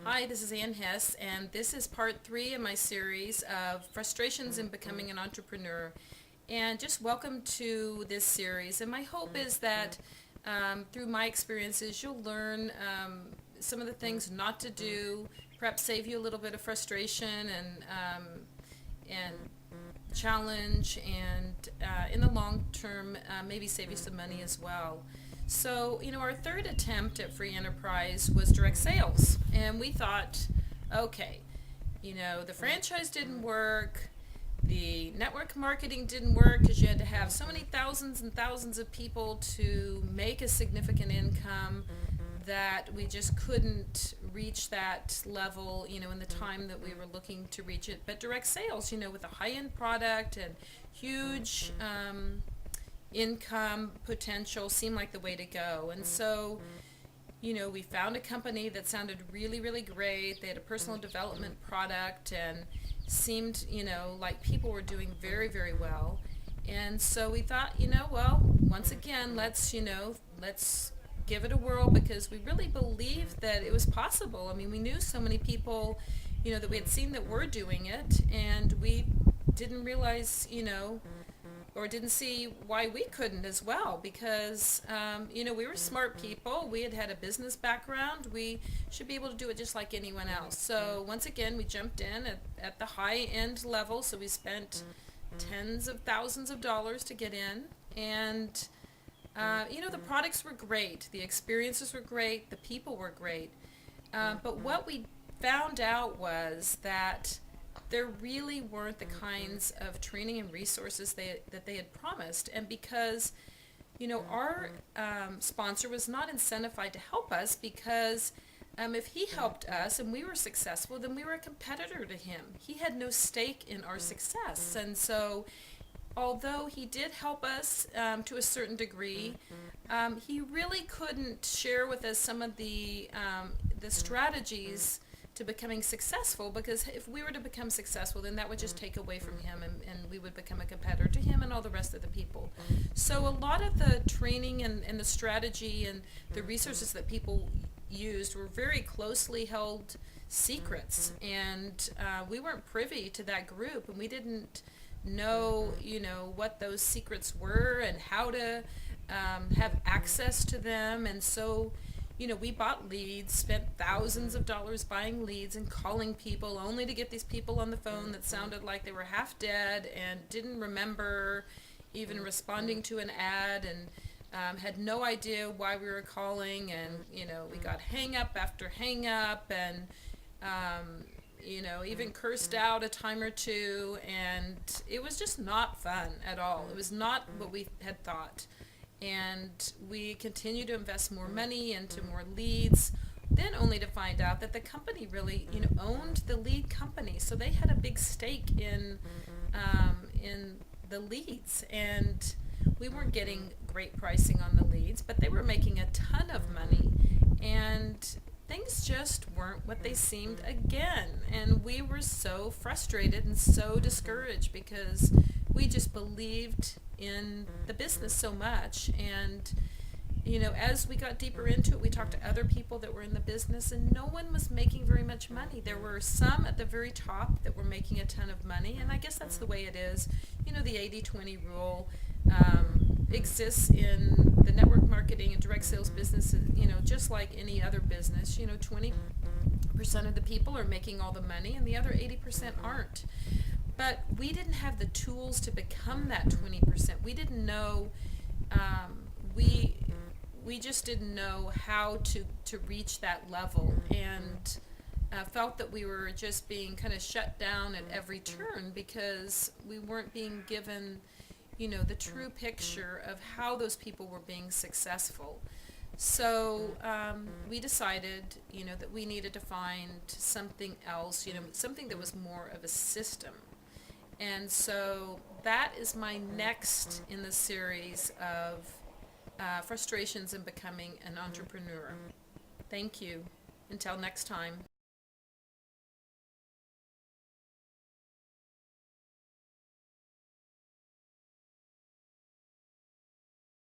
Hi, this is Ann Hess, and this is part three of my series of frustrations in becoming an entrepreneur. And just welcome to this series. And my hope is that through my experiences, you'll learn some of the things not to do, perhaps save you a little bit of frustration and challenge, and in the long term, maybe save you some money as well. So, our third attempt at free enterprise was direct sales. And we thought, okay, the franchise didn't work, the network marketing didn't work because you had to have so many thousands and thousands of people to make a significant income that we just couldn't reach that level, in the time that we were looking to reach it. But direct sales, with a high-end product and huge income potential seemed like the way to go. And so, we found a company that sounded really, really great. They had a personal development product and seemed, like people were doing very, very well. And so we thought, well, once again, let's give it a whirl because we really believed that it was possible. I mean, we knew so many people, that we had seen that were doing it, and we didn't realize, or didn't see why we couldn't as well because we were smart people. We had a business background. We should be able to do it just like anyone else. So once again, we jumped in at the high end level. So we spent tens of thousands of dollars to get in. And the products were great, the experiences were great, the people were great. But what we found out was that there really weren't the kinds of training and resources that they had promised. And because, our sponsor was not incentivized to help us because if he helped us and we were successful, then we were a competitor to him. He had no stake in our success. And so, although he did help us to a certain degree, he really couldn't share with us some of the strategies to becoming successful, because if we were to become successful, then that would just take away from him, and we would become a competitor to him and all the rest of the people. So a lot of the training and the strategy and the resources that people used were very closely held secrets, and we weren't privy to that group, and we didn't know, what those secrets were and how to have access to them. And so, we bought leads, spent thousands of dollars buying leads and calling people only to get these people on the phone that sounded like they were half dead and didn't remember even responding to an ad, and had no idea why we were calling. And, we got hang up after hang up, and even cursed out a time or two, and it was just not fun at all. It was not what we had thought. And we continued to invest more money into more leads, then only to find out that the company really, owned the lead company. So they had a big stake in the leads, and we weren't getting great pricing on the leads, but they were making a ton of money. And things just weren't what they seemed again. And we were so frustrated and so discouraged because we just believed in the business so much. And, as we got deeper into it, we talked to other people that were in the business, and no one was making very much money. There were some at the very top that were making a ton of money, and I guess that's the way it is. The 80-20 rule exists in the network marketing and direct sales business, just like any other business. 20% of the people are making all the money, and the other 80% aren't. But we didn't have the tools to become that 20%. We didn't know, we just didn't know how to reach that level, and felt that we were just being kind of shut down at every turn because we weren't being given, the true picture of how those people were being successful. So we decided, that we needed to find something else, something that was more of a system. And so that is my next in the series of frustrations in becoming an entrepreneur. Thank you. Until next time.